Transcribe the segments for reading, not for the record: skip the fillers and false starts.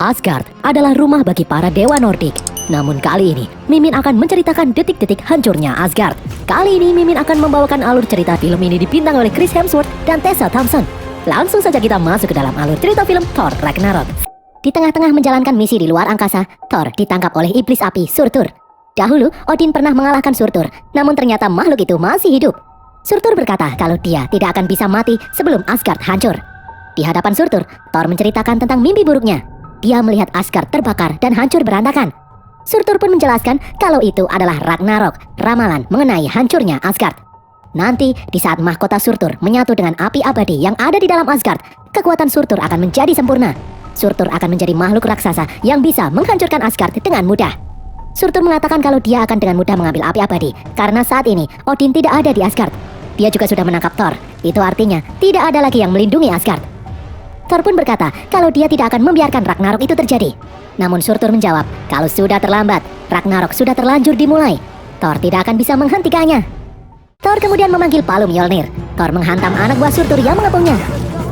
Asgard adalah rumah bagi para dewa Nordik. Namun kali ini, Mimin akan menceritakan detik-detik hancurnya Asgard. Kali ini Mimin akan membawakan alur cerita film ini dibintang oleh Chris Hemsworth dan Tessa Thompson. Langsung saja kita masuk ke dalam alur cerita film Thor Ragnarok. Di tengah-tengah menjalankan misi di luar angkasa, Thor ditangkap oleh iblis api Surtur. Dahulu, Odin pernah mengalahkan Surtur, namun ternyata makhluk itu masih hidup. Surtur berkata kalau dia tidak akan bisa mati sebelum Asgard hancur. Di hadapan Surtur, Thor menceritakan tentang mimpi buruknya. Dia melihat Asgard terbakar dan hancur berantakan. Surtur pun menjelaskan kalau itu adalah Ragnarok, ramalan mengenai hancurnya Asgard. Nanti, di saat mahkota Surtur menyatu dengan api abadi yang ada di dalam Asgard, kekuatan Surtur akan menjadi sempurna. Surtur akan menjadi makhluk raksasa yang bisa menghancurkan Asgard dengan mudah. Surtur mengatakan kalau dia akan dengan mudah mengambil api abadi, karena saat ini Odin tidak ada di Asgard. Dia juga sudah menangkap Thor, itu artinya tidak ada lagi yang melindungi Asgard. Thor pun berkata kalau dia tidak akan membiarkan Ragnarok itu terjadi. Namun Surtur menjawab kalau sudah terlambat, Ragnarok sudah terlanjur dimulai. Thor tidak akan bisa menghentikannya. Thor kemudian memanggil palu Mjolnir. Thor menghantam anak buah Surtur yang mengepungnya.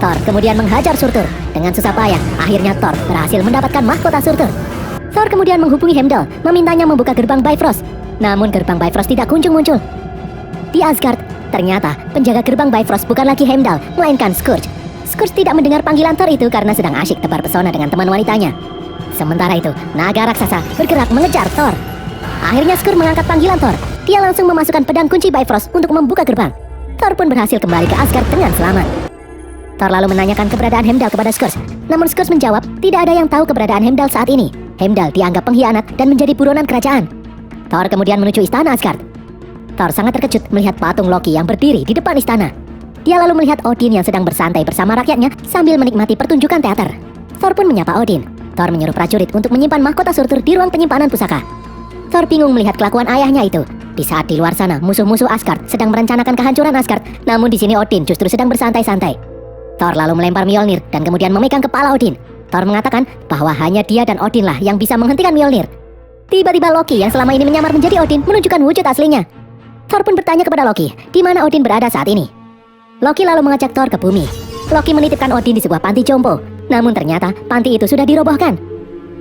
Thor kemudian menghajar Surtur. Dengan susah payah, akhirnya Thor berhasil mendapatkan mahkota Surtur. Thor kemudian menghubungi Heimdall, memintanya membuka gerbang Bifrost. Namun gerbang Bifrost tidak kunjung muncul. Di Asgard, ternyata penjaga gerbang Bifrost bukan lagi Heimdall, melainkan Scourge. Scourge tidak mendengar panggilan Thor itu karena sedang asyik tebar pesona dengan teman wanitanya. Sementara itu, naga raksasa bergerak mengejar Thor. Akhirnya Scourge mengangkat panggilan Thor. Dia langsung memasukkan pedang kunci Bifrost untuk membuka gerbang. Thor pun berhasil kembali ke Asgard dengan selamat. Thor lalu menanyakan keberadaan Heimdall kepada Scourge. Namun Scourge menjawab tidak ada yang tahu keberadaan Heimdall saat ini. Heimdall dianggap pengkhianat dan menjadi buronan kerajaan. Thor kemudian menuju istana Asgard. Thor sangat terkejut melihat patung Loki yang berdiri di depan istana. Dia lalu melihat Odin yang sedang bersantai bersama rakyatnya sambil menikmati pertunjukan teater. Thor pun menyapa Odin. Thor menyuruh prajurit untuk menyimpan mahkota Surtur di ruang penyimpanan pusaka. Thor bingung melihat kelakuan ayahnya itu. Di saat di luar sana musuh-musuh Asgard sedang merencanakan kehancuran Asgard, namun di sini Odin justru sedang bersantai-santai. Thor lalu melempar Mjolnir dan kemudian memegang kepala Odin. Thor mengatakan bahwa hanya dia dan Odin lah yang bisa menghentikan Mjolnir. Tiba-tiba Loki yang selama ini menyamar menjadi Odin menunjukkan wujud aslinya. Thor pun bertanya kepada Loki, di mana Odin berada saat ini. Loki lalu mengajak Thor ke bumi. Loki menitipkan Odin di sebuah panti jompo. Namun ternyata panti itu sudah dirobohkan.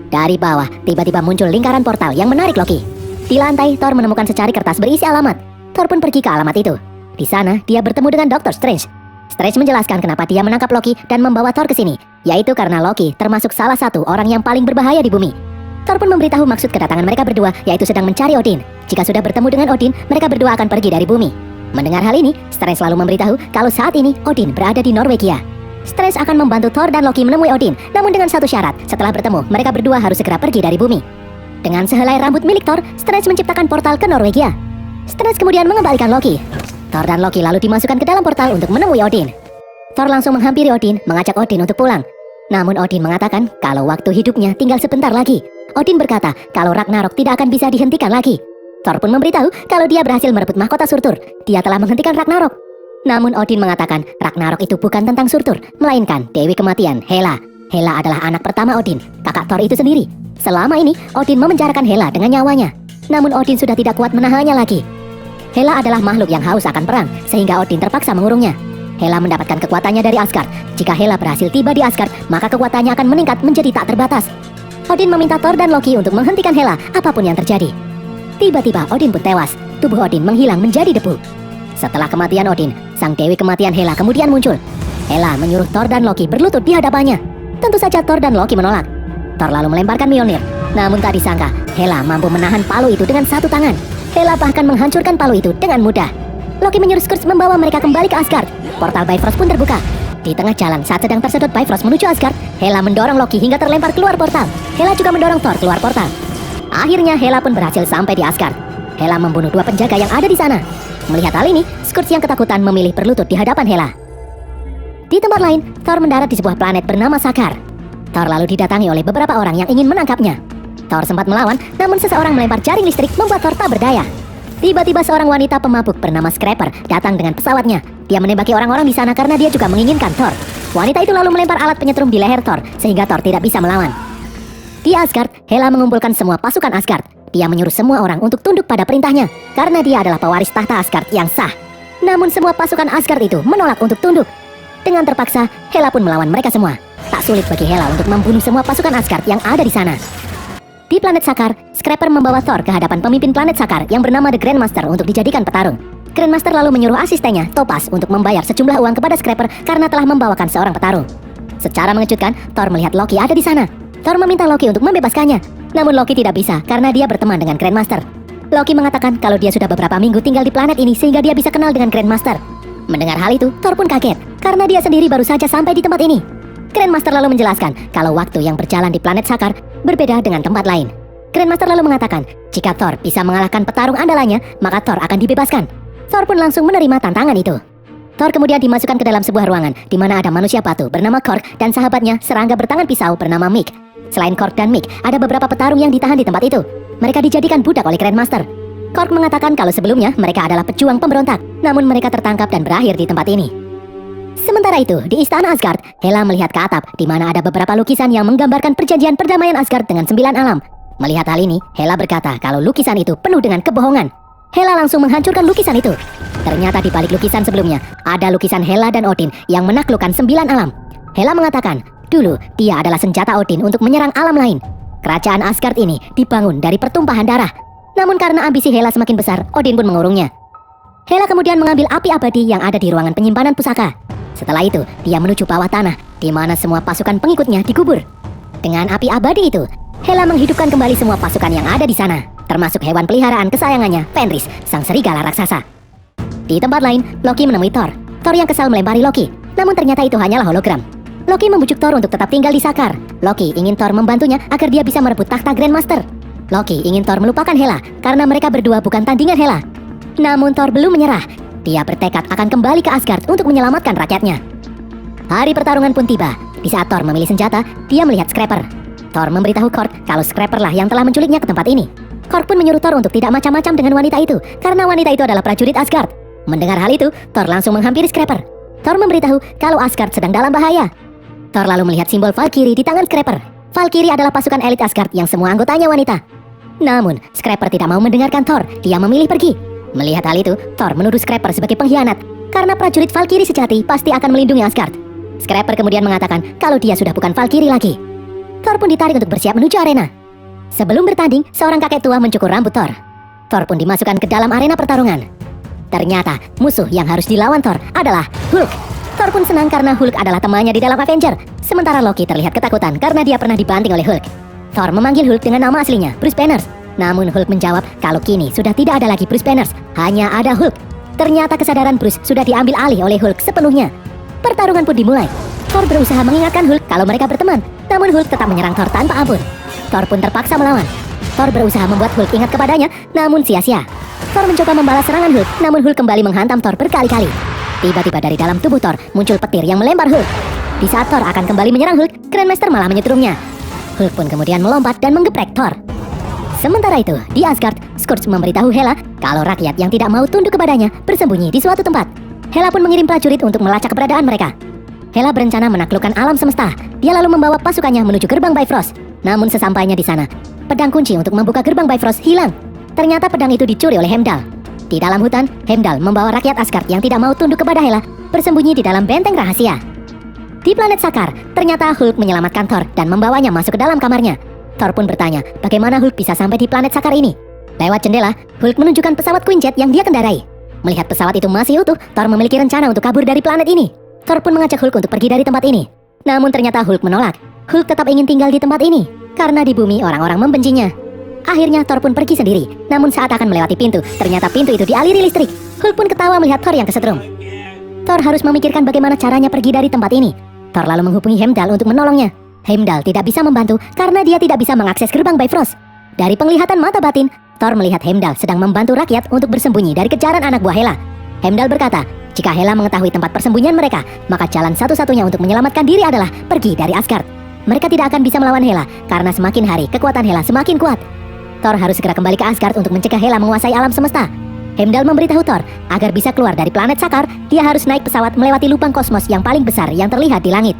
Dari bawah tiba-tiba muncul lingkaran portal yang menarik Loki. Di lantai Thor menemukan secari kertas berisi alamat. Thor pun pergi ke alamat itu. Di sana dia bertemu dengan Dr. Strange. Strange menjelaskan kenapa dia menangkap Loki dan membawa Thor ke sini, yaitu karena Loki termasuk salah satu orang yang paling berbahaya di bumi. Thor pun memberitahu maksud kedatangan mereka berdua, yaitu sedang mencari Odin. Jika sudah bertemu dengan Odin, mereka berdua akan pergi dari bumi. Mendengar hal ini, Strange selalu memberitahu kalau saat ini Odin berada di Norwegia. Strange akan membantu Thor dan Loki menemui Odin, namun dengan satu syarat, setelah bertemu, mereka berdua harus segera pergi dari bumi. Dengan sehelai rambut milik Thor, Strange menciptakan portal ke Norwegia. Strange kemudian mengembalikan Loki. Thor dan Loki lalu dimasukkan ke dalam portal untuk menemui Odin. Thor langsung menghampiri Odin, mengajak Odin untuk pulang. Namun Odin mengatakan kalau waktu hidupnya tinggal sebentar lagi. Odin berkata kalau Ragnarok tidak akan bisa dihentikan lagi. Thor pun memberitahu kalau dia berhasil merebut mahkota Surtur. Dia telah menghentikan Ragnarok. Namun Odin mengatakan Ragnarok itu bukan tentang Surtur, melainkan Dewi Kematian, Hela. Hela adalah anak pertama Odin, kakak Thor itu sendiri. Selama ini Odin memenjarakan Hela dengan nyawanya. Namun Odin sudah tidak kuat menahannya lagi. Hela adalah makhluk yang haus akan perang, sehingga Odin terpaksa mengurungnya. Hela mendapatkan kekuatannya dari Asgard. Jika Hela berhasil tiba di Asgard, maka kekuatannya akan meningkat menjadi tak terbatas. Odin meminta Thor dan Loki untuk menghentikan Hela apapun yang terjadi. Tiba-tiba Odin pun tewas. Tubuh Odin menghilang menjadi debu. Setelah kematian Odin, sang Dewi Kematian Hela kemudian muncul. Hela menyuruh Thor dan Loki berlutut di hadapannya. Tentu saja Thor dan Loki menolak. Thor lalu melemparkan Mjolnir. Namun tak disangka, Hela mampu menahan palu itu dengan satu tangan. Hela bahkan menghancurkan palu itu dengan mudah. Loki menyuruh Scourge membawa mereka kembali ke Asgard. Portal Bifrost pun terbuka. Di tengah jalan saat sedang tersedot Bifrost menuju Asgard, Hela mendorong Loki hingga terlempar keluar portal. Hela juga mendorong Thor keluar portal. Akhirnya Hela pun berhasil sampai di Asgard. Hela membunuh dua penjaga yang ada di sana. Melihat hal ini, Scourge yang ketakutan memilih berlutut di hadapan Hela. Di tempat lain, Thor mendarat di sebuah planet bernama Sakar. Thor lalu didatangi oleh beberapa orang yang ingin menangkapnya. Thor sempat melawan, namun seseorang melempar jaring listrik membuat Thor tak berdaya. Tiba-tiba seorang wanita pemabuk bernama Scraper datang dengan pesawatnya. Dia menembaki orang-orang di sana karena dia juga menginginkan Thor. Wanita itu lalu melempar alat penyetrum di leher Thor, sehingga Thor tidak bisa melawan. Di Asgard, Hela mengumpulkan semua pasukan Asgard. Dia menyuruh semua orang untuk tunduk pada perintahnya, karena dia adalah pewaris tahta Asgard yang sah. Namun semua pasukan Asgard itu menolak untuk tunduk. Dengan terpaksa, Hela pun melawan mereka semua. tak sulit bagi Hela untuk membunuh semua pasukan Asgard yang ada di sana. Di planet Sakar, Scrapper membawa Thor ke hadapan pemimpin planet Sakar yang bernama The Grandmaster untuk dijadikan petarung. Grandmaster lalu menyuruh asistennya, Topaz, untuk membayar sejumlah uang kepada Scrapper karena telah membawakan seorang petarung. Secara mengejutkan, Thor melihat Loki ada di sana. Thor meminta Loki untuk membebaskannya. Namun Loki tidak bisa karena dia berteman dengan Grandmaster. Loki mengatakan kalau dia sudah beberapa minggu tinggal di planet ini sehingga dia bisa kenal dengan Grandmaster. Mendengar hal itu, Thor pun kaget karena dia sendiri baru saja sampai di tempat ini. Grandmaster lalu menjelaskan kalau waktu yang berjalan di planet Sakar berbeda dengan tempat lain. Grandmaster lalu mengatakan jika Thor bisa mengalahkan petarung andalannya, maka Thor akan dibebaskan. Thor pun langsung menerima tantangan itu. Thor kemudian dimasukkan ke dalam sebuah ruangan di mana ada manusia batu bernama Korg dan sahabatnya serangga bertangan pisau bernama Mick. Selain Korg dan Mick, ada beberapa petarung yang ditahan di tempat itu. Mereka dijadikan budak oleh Grandmaster. Korg mengatakan kalau sebelumnya mereka adalah pejuang pemberontak, namun mereka tertangkap dan berakhir di tempat ini. Sementara itu, di istana Asgard, Hela melihat ke atap di mana ada beberapa lukisan yang menggambarkan perjanjian perdamaian Asgard dengan 9 alam. Melihat hal ini, Hela berkata kalau lukisan itu penuh dengan kebohongan. Hela langsung menghancurkan lukisan itu. Ternyata di balik lukisan sebelumnya, ada lukisan Hela dan Odin yang menaklukkan 9 alam. Hela mengatakan, dulu dia adalah senjata Odin untuk menyerang alam lain. Kerajaan Asgard ini dibangun dari pertumpahan darah. Namun karena ambisi Hela semakin besar, Odin pun mengurungnya. Hela kemudian mengambil api abadi yang ada di ruangan penyimpanan pusaka. Setelah itu, dia menuju bawah tanah, di mana semua pasukan pengikutnya dikubur. Dengan api abadi itu, Hela menghidupkan kembali semua pasukan yang ada di sana, termasuk hewan peliharaan kesayangannya, Fenris, sang serigala raksasa. Di tempat lain, Loki menemui Thor. Thor yang kesal melempari Loki, namun ternyata itu hanyalah hologram. Loki membujuk Thor untuk tetap tinggal di Sakar. Loki ingin Thor membantunya agar dia bisa merebut takhta Grandmaster. Loki ingin Thor melupakan Hela karena mereka berdua bukan tandingan Hela. Namun Thor belum menyerah. Dia bertekad akan kembali ke Asgard untuk menyelamatkan rakyatnya. Hari pertarungan pun tiba. Di saat Thor memilih senjata, dia melihat Scrapper. Thor memberitahu Korg kalau Scrapper lah yang telah menculiknya ke tempat ini. Korg pun menyuruh Thor untuk tidak macam-macam dengan wanita itu karena wanita itu adalah prajurit Asgard. Mendengar hal itu, Thor langsung menghampiri Scrapper. Thor memberitahu kalau Asgard sedang dalam bahaya. Thor lalu melihat simbol Valkyrie di tangan Scrapper. Valkyrie adalah pasukan elit Asgard yang semua anggotanya wanita. Namun, Scrapper tidak mau mendengarkan Thor. Dia memilih pergi. Melihat hal itu, Thor menuduh Scrapper sebagai pengkhianat karena prajurit Valkyrie sejati pasti akan melindungi Asgard. Scrapper kemudian mengatakan kalau dia sudah bukan Valkyrie lagi. Thor pun ditarik untuk bersiap menuju arena. Sebelum bertanding, seorang kakek tua mencukur rambut Thor. Thor pun dimasukkan ke dalam arena pertarungan. Ternyata, musuh yang harus dilawan Thor adalah Hulk. Thor pun senang karena Hulk adalah temannya di dalam Avenger. Sementara Loki terlihat ketakutan karena dia pernah dibanting oleh Hulk. Thor memanggil Hulk dengan nama aslinya, Bruce Banner. Namun Hulk menjawab kalau kini sudah tidak ada lagi Bruce Banner, hanya ada Hulk. Ternyata kesadaran Bruce sudah diambil alih oleh Hulk sepenuhnya. Pertarungan pun dimulai. Thor berusaha mengingatkan Hulk kalau mereka berteman, namun Hulk tetap menyerang Thor tanpa ampun. Thor pun terpaksa melawan. Thor berusaha membuat Hulk ingat kepadanya, namun sia-sia. Thor mencoba membalas serangan Hulk, namun Hulk kembali menghantam Thor berkali-kali. Tiba-tiba dari dalam tubuh Thor muncul petir yang melempar Hulk. Di saat Thor akan kembali menyerang Hulk, Grandmaster malah menyetrumnya. Hulk pun kemudian melompat dan menggeprek Thor. Sementara itu, di Asgard, Scourge memberitahu Hela kalau rakyat yang tidak mau tunduk kepadanya bersembunyi di suatu tempat. Hela pun mengirim prajurit untuk melacak keberadaan mereka. Hela berencana menaklukkan alam semesta. Dia lalu membawa pasukannya menuju gerbang Bifrost. Namun sesampainya di sana, pedang kunci untuk membuka gerbang Bifrost hilang. Ternyata pedang itu dicuri oleh Heimdall. Di dalam hutan, Heimdall membawa rakyat Asgard yang tidak mau tunduk kepada Hela bersembunyi di dalam benteng rahasia. Di planet Sakar, ternyata Hulk menyelamatkan Thor dan membawanya masuk ke dalam kamarnya. Thor pun bertanya, bagaimana Hulk bisa sampai di planet Sakar ini? Lewat jendela, Hulk menunjukkan pesawat Quinjet yang dia kendarai. Melihat pesawat itu masih utuh, Thor memiliki rencana untuk kabur dari planet ini. Thor pun mengajak Hulk untuk pergi dari tempat ini. Namun ternyata Hulk menolak. Hulk tetap ingin tinggal di tempat ini, karena di bumi orang-orang membencinya. Akhirnya Thor pun pergi sendiri. Namun saat akan melewati pintu, ternyata pintu itu dialiri listrik. Hulk pun ketawa melihat Thor yang kesetrum. Thor harus memikirkan bagaimana caranya pergi dari tempat ini. Thor lalu menghubungi Heimdall untuk menolongnya. Heimdall tidak bisa membantu karena dia tidak bisa mengakses gerbang Bifrost. Dari penglihatan mata batin, Thor melihat Heimdall sedang membantu rakyat untuk bersembunyi dari kejaran anak buah Hela. Heimdall berkata, jika Hela mengetahui tempat persembunyian mereka, maka jalan satu-satunya untuk menyelamatkan diri adalah pergi dari Asgard. Mereka tidak akan bisa melawan Hela karena semakin hari kekuatan Hela semakin kuat. Thor harus segera kembali ke Asgard untuk mencegah Hela menguasai alam semesta. Heimdall memberitahu Thor agar bisa keluar dari planet Sakar, dia harus naik pesawat melewati lubang kosmos yang paling besar yang terlihat di langit.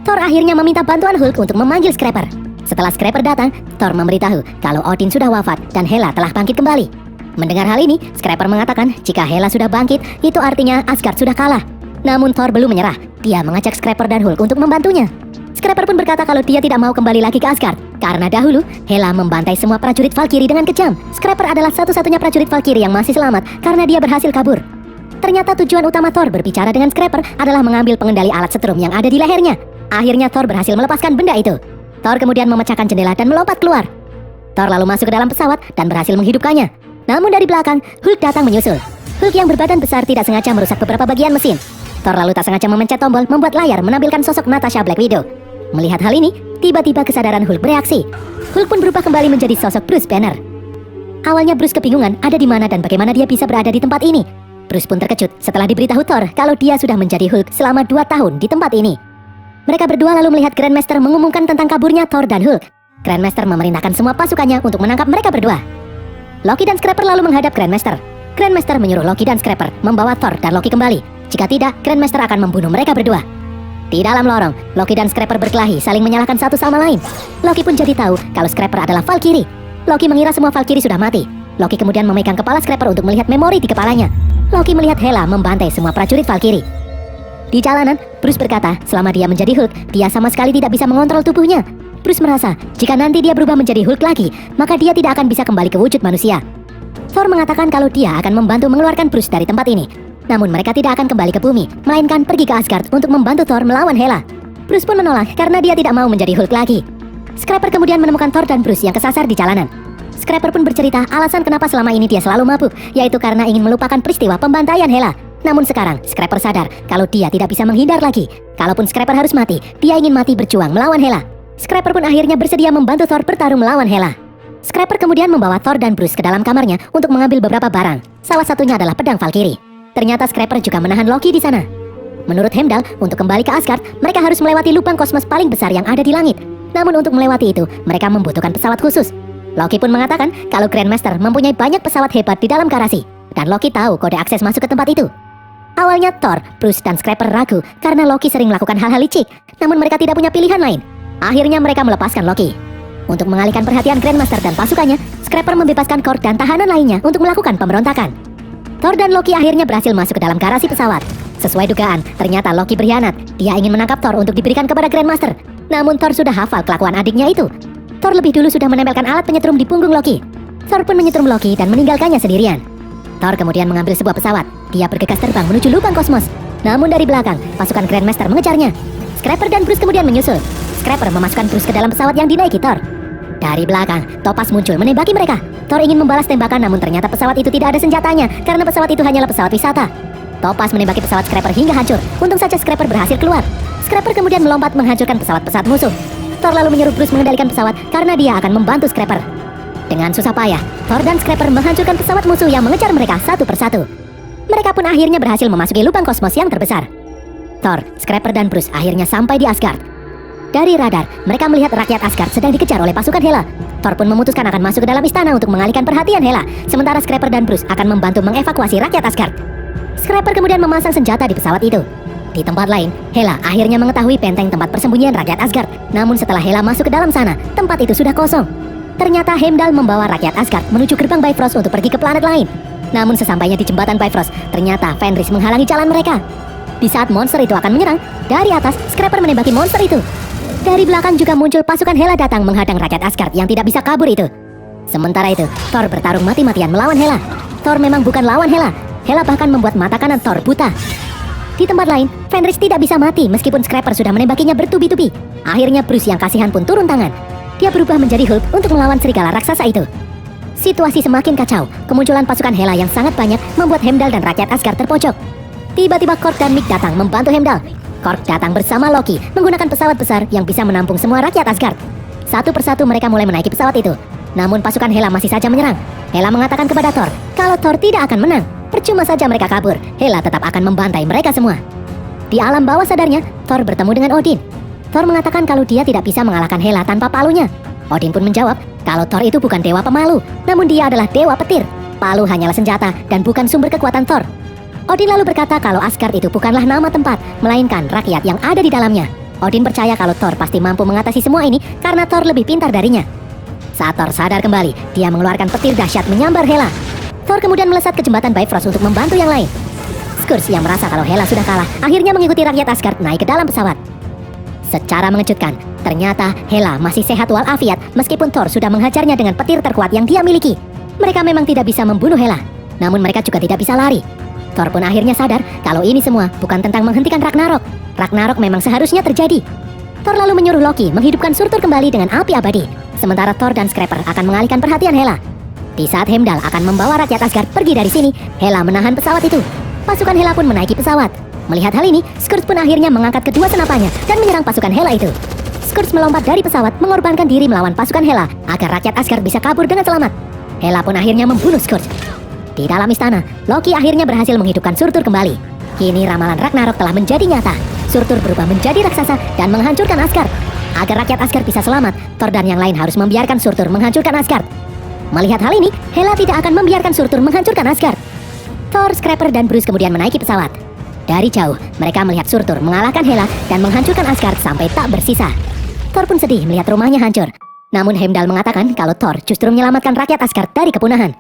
Thor akhirnya meminta bantuan Hulk untuk memanggil Scrapper. Setelah Scrapper datang, Thor memberitahu kalau Odin sudah wafat dan Hela telah bangkit kembali. Mendengar hal ini, Scrapper mengatakan jika Hela sudah bangkit, itu artinya Asgard sudah kalah. Namun Thor belum menyerah. Dia mengajak Scrapper dan Hulk untuk membantunya. Scrapper pun berkata kalau dia tidak mau kembali lagi ke Asgard karena dahulu Hela membantai semua prajurit Valkyrie dengan kejam. Scrapper adalah satu-satunya prajurit Valkyrie yang masih selamat karena dia berhasil kabur. Ternyata tujuan utama Thor berbicara dengan Scrapper adalah mengambil pengendali alat setrum yang ada di lehernya. Akhirnya Thor berhasil melepaskan benda itu. Thor kemudian memecahkan jendela dan melompat keluar. Thor lalu masuk ke dalam pesawat dan berhasil menghidupkannya. Namun dari belakang, Hulk datang menyusul. Hulk yang berbadan besar tidak sengaja merusak beberapa bagian mesin. Thor lalu tak sengaja memencet tombol membuat layar menampilkan sosok Natasha Black Widow. Melihat hal ini, tiba-tiba kesadaran Hulk bereaksi. Hulk pun berubah kembali menjadi sosok Bruce Banner. Awalnya Bruce kebingungan ada di mana dan bagaimana dia bisa berada di tempat ini. Bruce pun terkejut setelah diberitahu Thor kalau dia sudah menjadi Hulk selama 2 tahun di tempat ini. Mereka berdua lalu melihat Grandmaster mengumumkan tentang kaburnya Thor dan Hulk. Grandmaster memerintahkan semua pasukannya untuk menangkap mereka berdua. Loki dan Scrapper lalu menghadap Grandmaster. Grandmaster menyuruh Loki dan Scrapper membawa Thor dan Loki kembali. Jika tidak, Grandmaster akan membunuh mereka berdua. Di dalam lorong, Loki dan Scrapper berkelahi saling menyalahkan satu sama lain. Loki pun jadi tahu kalau Scrapper adalah Valkyrie. Loki mengira semua Valkyrie sudah mati. Loki kemudian memegang kepala Scrapper untuk melihat memori di kepalanya. Loki melihat Hela membantai semua prajurit Valkyrie. Di jalanan, Bruce berkata selama dia menjadi Hulk, dia sama sekali tidak bisa mengontrol tubuhnya. Bruce merasa jika nanti dia berubah menjadi Hulk lagi, maka dia tidak akan bisa kembali ke wujud manusia. Thor mengatakan kalau dia akan membantu mengeluarkan Bruce dari tempat ini. Namun mereka tidak akan kembali ke bumi, melainkan pergi ke Asgard untuk membantu Thor melawan Hela. Bruce pun menolak karena dia tidak mau menjadi Hulk lagi. Scrapper kemudian menemukan Thor dan Bruce yang kesasar di jalanan. Scrapper pun bercerita alasan kenapa selama ini dia selalu mabuk, yaitu karena ingin melupakan peristiwa pembantaian Hela. Namun sekarang, Scrapper sadar kalau dia tidak bisa menghindar lagi. Kalaupun Scrapper harus mati, dia ingin mati berjuang melawan Hela. Scrapper pun akhirnya bersedia membantu Thor bertarung melawan Hela. Scrapper kemudian membawa Thor dan Bruce ke dalam kamarnya untuk mengambil beberapa barang. Salah satunya adalah pedang Valkyrie. Ternyata Scrapper juga menahan Loki di sana. Menurut Heimdall, untuk kembali ke Asgard, mereka harus melewati lubang kosmos paling besar yang ada di langit. Namun untuk melewati itu, mereka membutuhkan pesawat khusus. Loki pun mengatakan kalau Grandmaster mempunyai banyak pesawat hebat di dalam garasi. Dan Loki tahu kode akses masuk ke tempat itu. Awalnya Thor, Bruce, dan Scrapper ragu karena Loki sering melakukan hal-hal licik. Namun mereka tidak punya pilihan lain. Akhirnya mereka melepaskan Loki. Untuk mengalihkan perhatian Grandmaster dan pasukannya, Scrapper membebaskan Korg dan tahanan lainnya untuk melakukan pemberontakan. Thor dan Loki akhirnya berhasil masuk ke dalam garasi pesawat. Sesuai dugaan, ternyata Loki berkhianat. Dia ingin menangkap Thor untuk diberikan kepada Grandmaster. Namun Thor sudah hafal kelakuan adiknya itu. Thor lebih dulu sudah menempelkan alat penyetrum di punggung Loki. Thor pun menyetrum Loki dan meninggalkannya sendirian. Thor kemudian mengambil sebuah pesawat. Dia bergegas terbang menuju lubang kosmos. Namun dari belakang, pasukan Grandmaster mengejarnya. Scrapper dan Bruce kemudian menyusul. Scrapper memasukkan Bruce ke dalam pesawat yang dinaiki Thor. Dari belakang, Topaz muncul menembaki mereka. Thor ingin membalas tembakan namun ternyata pesawat itu tidak ada senjatanya karena pesawat itu hanyalah pesawat wisata. Topaz menembaki pesawat Scrapper hingga hancur. Untung saja Scrapper berhasil keluar. Scrapper kemudian melompat menghancurkan pesawat-pesawat musuh. Thor lalu menyuruh Bruce mengendalikan pesawat karena dia akan membantu Scrapper. Dengan susah payah, Thor dan Scrapper menghancurkan pesawat musuh yang mengejar mereka satu persatu. Mereka pun akhirnya berhasil memasuki lubang kosmos yang terbesar. Thor, Scrapper, dan Bruce akhirnya sampai di Asgard. Dari radar, mereka melihat rakyat Asgard sedang dikejar oleh pasukan Hela. Thor pun memutuskan akan masuk ke dalam istana untuk mengalihkan perhatian Hela, sementara Scrapper dan Bruce akan membantu mengevakuasi rakyat Asgard. Scrapper kemudian memasang senjata di pesawat itu. Di tempat lain, Hela akhirnya mengetahui benteng tempat persembunyian rakyat Asgard. Namun setelah Hela masuk ke dalam sana, tempat itu sudah kosong. Ternyata Heimdall membawa rakyat Asgard menuju gerbang Bifrost untuk pergi ke planet lain. Namun sesampainya di jembatan Bifrost, ternyata Fenris menghalangi jalan mereka. Di saat monster itu akan menyerang, dari atas Scrapper menembaki monster itu. Dari belakang juga muncul pasukan Hela datang menghadang rakyat Asgard yang tidak bisa kabur itu. Sementara itu, Thor bertarung mati-matian melawan Hela. Thor memang bukan lawan Hela. Hela bahkan membuat mata kanan Thor buta. Di tempat lain, Fenris tidak bisa mati meskipun Scrapper sudah menembakinya bertubi-tubi. Akhirnya Bruce yang kasihan pun turun tangan. Dia berubah menjadi Hulk untuk melawan serigala raksasa itu. Situasi semakin kacau. Kemunculan pasukan Hela yang sangat banyak membuat Heimdall dan rakyat Asgard terpojok. Tiba-tiba Korg dan Mick datang membantu Heimdall. Korg datang bersama Loki menggunakan pesawat besar yang bisa menampung semua rakyat Asgard. Satu persatu mereka mulai menaiki pesawat itu. Namun pasukan Hela masih saja menyerang. Hela mengatakan kepada Thor kalau Thor tidak akan menang. Percuma saja mereka kabur. Hela tetap akan membantai mereka semua. Di alam bawah sadarnya, Thor bertemu dengan Odin. Thor mengatakan kalau dia tidak bisa mengalahkan Hela tanpa palunya. Odin pun menjawab kalau Thor itu bukan dewa pemalu, namun dia adalah dewa petir. Palu hanyalah senjata dan bukan sumber kekuatan Thor. Odin lalu berkata kalau Asgard itu bukanlah nama tempat, melainkan rakyat yang ada di dalamnya. Odin percaya kalau Thor pasti mampu mengatasi semua ini karena Thor lebih pintar darinya. Saat Thor sadar kembali, dia mengeluarkan petir dahsyat menyambar Hela. Thor kemudian melesat ke jembatan Bifrost untuk membantu yang lain. Skurge yang merasa kalau Hela sudah kalah, akhirnya mengikuti rakyat Asgard naik ke dalam pesawat. Secara mengejutkan, ternyata Hela masih sehat walafiat meskipun Thor sudah menghajarnya dengan petir terkuat yang dia miliki. Mereka memang tidak bisa membunuh Hela, namun mereka juga tidak bisa lari. Thor pun akhirnya sadar kalau ini semua bukan tentang menghentikan Ragnarok. Ragnarok memang seharusnya terjadi. Thor lalu menyuruh Loki menghidupkan Surtur kembali dengan api abadi. Sementara Thor dan Scrapper akan mengalihkan perhatian Hela. Di saat Heimdall akan membawa rakyat Asgard pergi dari sini, Hela menahan pesawat itu. Pasukan Hela pun menaiki pesawat. Melihat hal ini, Scourge pun akhirnya mengangkat kedua senapannya dan menyerang pasukan Hela itu. Scourge melompat dari pesawat mengorbankan diri melawan pasukan Hela agar rakyat Asgard bisa kabur dengan selamat. Hela pun akhirnya membunuh Scourge. Di dalam istana, Loki akhirnya berhasil menghidupkan Surtur kembali. Kini ramalan Ragnarok telah menjadi nyata. Surtur berubah menjadi raksasa dan menghancurkan Asgard. Agar rakyat Asgard bisa selamat, Thor dan yang lain harus membiarkan Surtur menghancurkan Asgard. Melihat hal ini, Hela tidak akan membiarkan Surtur menghancurkan Asgard. Thor, Scrapper, dan Bruce kemudian menaiki pesawat. Dari jauh, mereka melihat Surtur mengalahkan Hela dan menghancurkan Asgard sampai tak bersisa. Thor pun sedih melihat rumahnya hancur. Namun Heimdall mengatakan kalau Thor justru menyelamatkan rakyat Asgard dari kepunahan.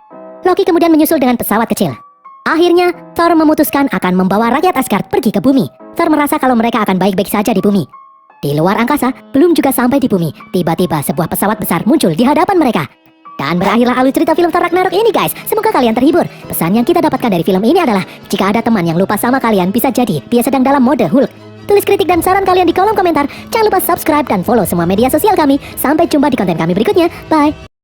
Loki kemudian menyusul dengan pesawat kecil. Akhirnya, Thor memutuskan akan membawa rakyat Asgard pergi ke bumi. Thor merasa kalau mereka akan baik-baik saja di bumi. Di luar angkasa, belum juga sampai di bumi, tiba-tiba sebuah pesawat besar muncul di hadapan mereka. Dan berakhirlah alur cerita film Thor Ragnarok ini guys. Semoga kalian terhibur. Pesan yang kita dapatkan dari film ini adalah, jika ada teman yang lupa sama kalian, bisa jadi dia sedang dalam mode Hulk. Tulis kritik dan saran kalian di kolom komentar. Jangan lupa subscribe dan follow semua media sosial kami. Sampai jumpa di konten kami berikutnya. Bye.